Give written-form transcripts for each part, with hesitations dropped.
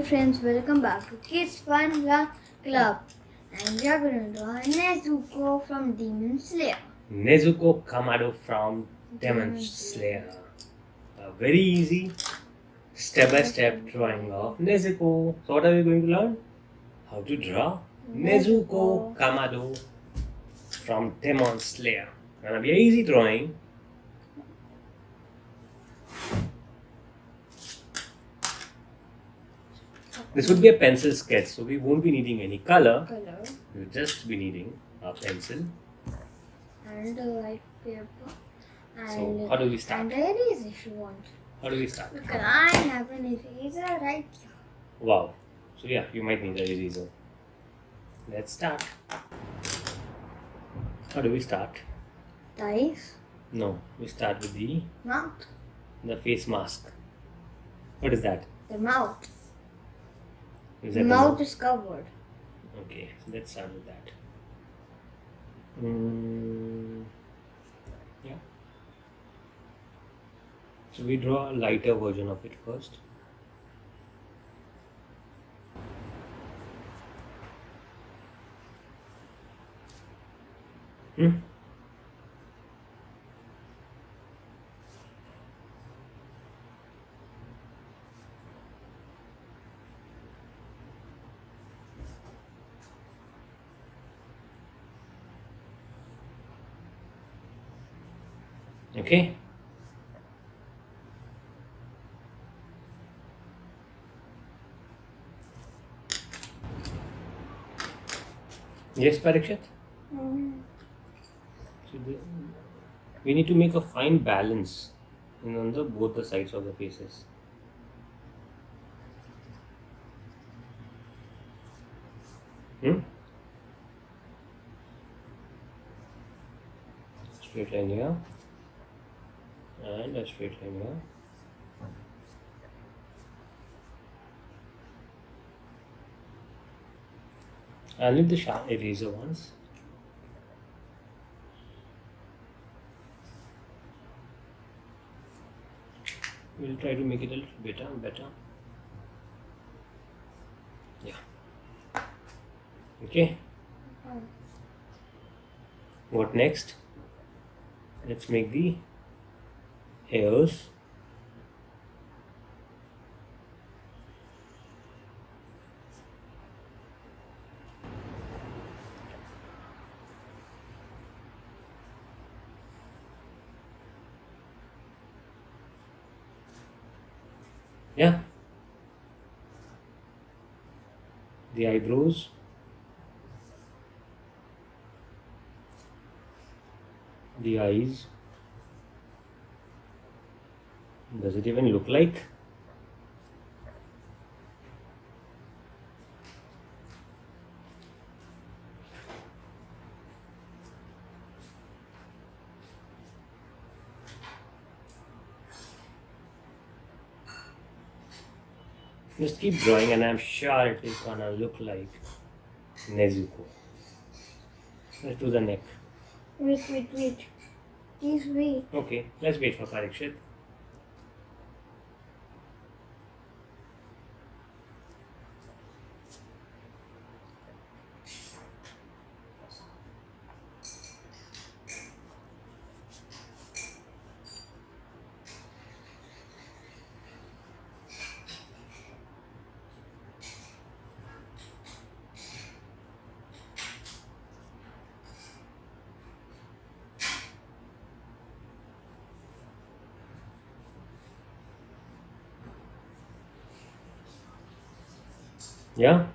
friends, welcome back to Kids Fun Club, and we are going to draw Nezuko from Demon Slayer. Nezuko Kamado from Demon Slayer. A very easy step-by-step drawing of Nezuko. So what are we going to learn? How to draw Nezuko Kamado from Demon Slayer. Gonna be an easy drawing. This would be a pencil sketch, so we won't be needing any color. We'll just be needing a pencil and a white paper. So how do we start? And the eraser if you want. How do we start? Because I have an eraser right here. Wow. So yeah, you might need an eraser. Let's start. How do we start? The eyes. No, we start with the Mouth. The face mask. What is that? The mouth. Is The that mouth is covered. Okay, so let's start with that. Yeah. So we draw a lighter version of it first. Okay. Yes, Parikshit? So we need to make a fine balance on both the sides of the faces. Straight line here and a straight line here. I'll leave the sharp eraser once. We'll try to make it a little better. Yeah. Okay. What next? Let's make the hairs. Yeah. The eyebrows. The eyes. Does it even look like? Just keep drawing and I'm sure it is gonna look like Nezuko. Let's do the neck. Wait. Please wait. Okay, let's wait for Parikshit. Yeah?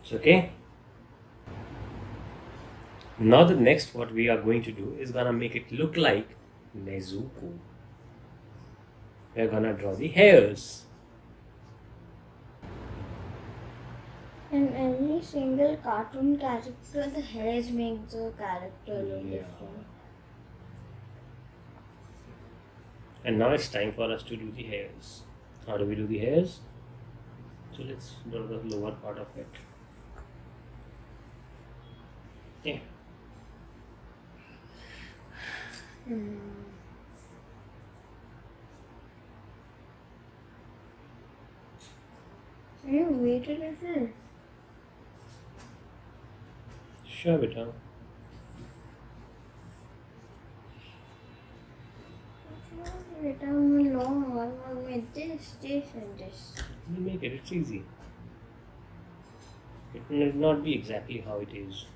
It's okay? Now the next what we are going to do is gonna make it look like Nezuko. We're gonna draw the hairs. In every single cartoon character, the hairs make the character look Yeah. different. And now it's time for us to do the hairs. How do we do the hairs? So let's do the lower part of it. Yeah. Can you wait a little? Sure, beta. Wait a long one. I'll make this, and this. You make it. It's easy. It will not be exactly how it is.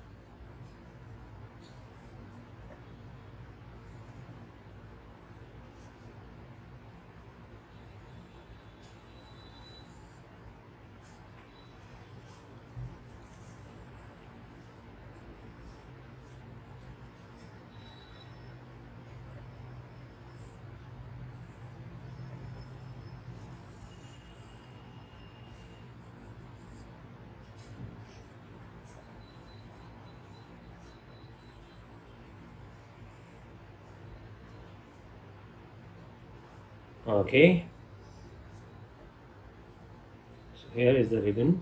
Okay. So here is the ribbon.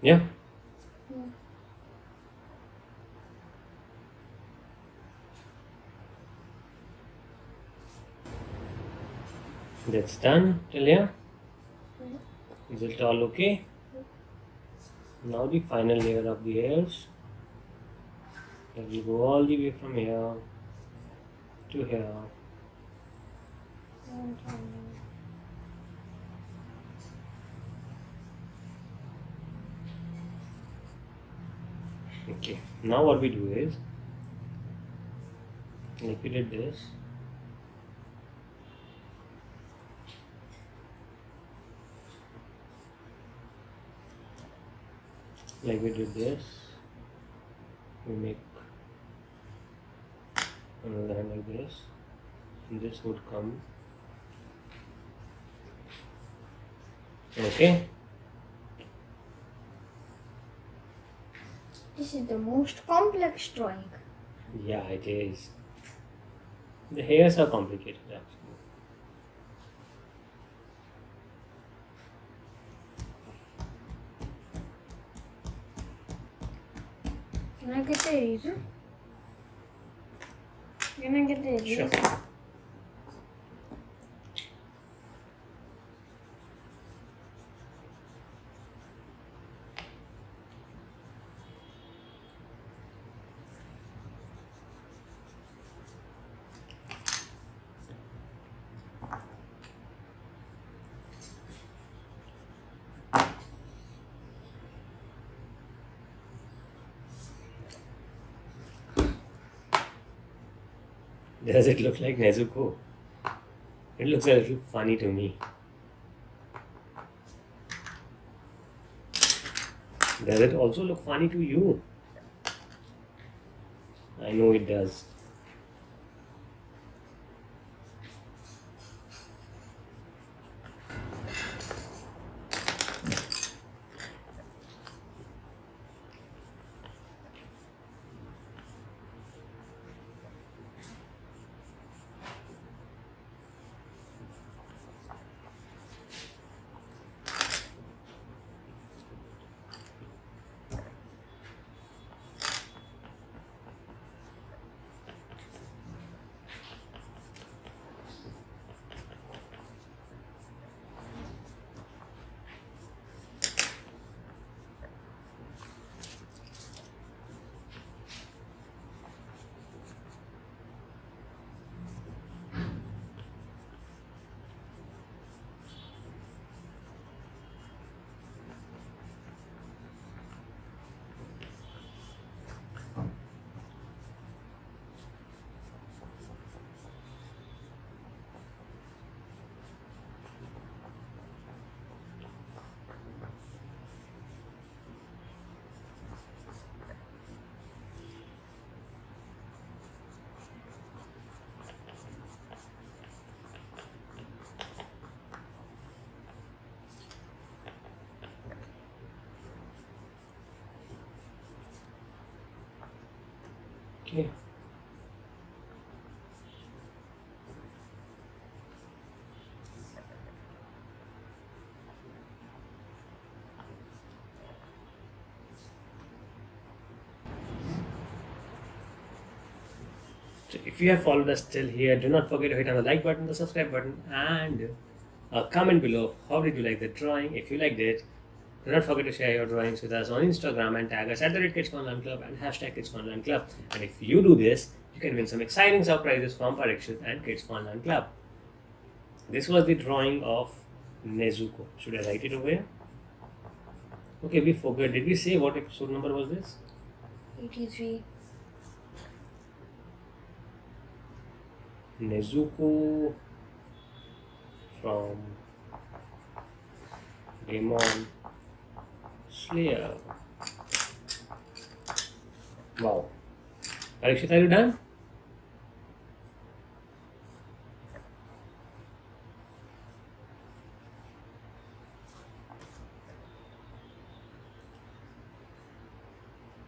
Yeah. That's done, Talia. Is it all okay? Now the final layer of the hairs. It will go all the way from here to here. Okay. Now what we do is, like we did this. Like we did this, we make another hand like this, and this would come. Okay. This is the most complex drawing. Yeah, it is. The hairs are complicated actually. Can I get the eraser? Can I get the eraser? Sure. Does it look like Nezuko? It looks a little funny to me. Does it also look funny to you? I know it does. Okay. So if you have followed us till here, do not forget to hit on the like button, the subscribe button, and comment below how did you like the drawing. If you liked it, do not forget to share your drawings with us on Instagram and tag us at the Kids Fun Learn Club and hashtag Kids Fun Learn Club. And if you do this, you can win some exciting surprises from Parikshit and Kids Fun Learn Club. This was the drawing of Nezuko. Should I write it over here? Okay, we forgot. Did we say what episode number was this? 83. Nezuko from Demon Slayer. Wow. Parikshit, are you done?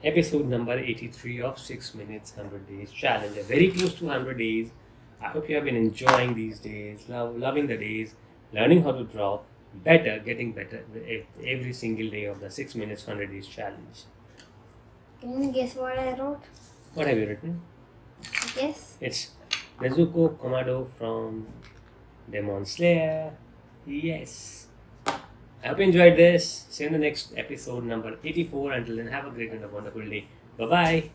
Episode number 83 of 6 minutes 100 days challenge. Very close to 100 days. I hope you have been enjoying these days, loving the days, learning how to draw better, getting better with every single day of the 6 minutes 100 days challenge. Can you guess what I wrote? What have you written? Yes. It's Nezuko Kamado from Demon Slayer. Yes. I hope you enjoyed this. See you in the next episode number 84. Until then, have a great and a wonderful day. Bye bye.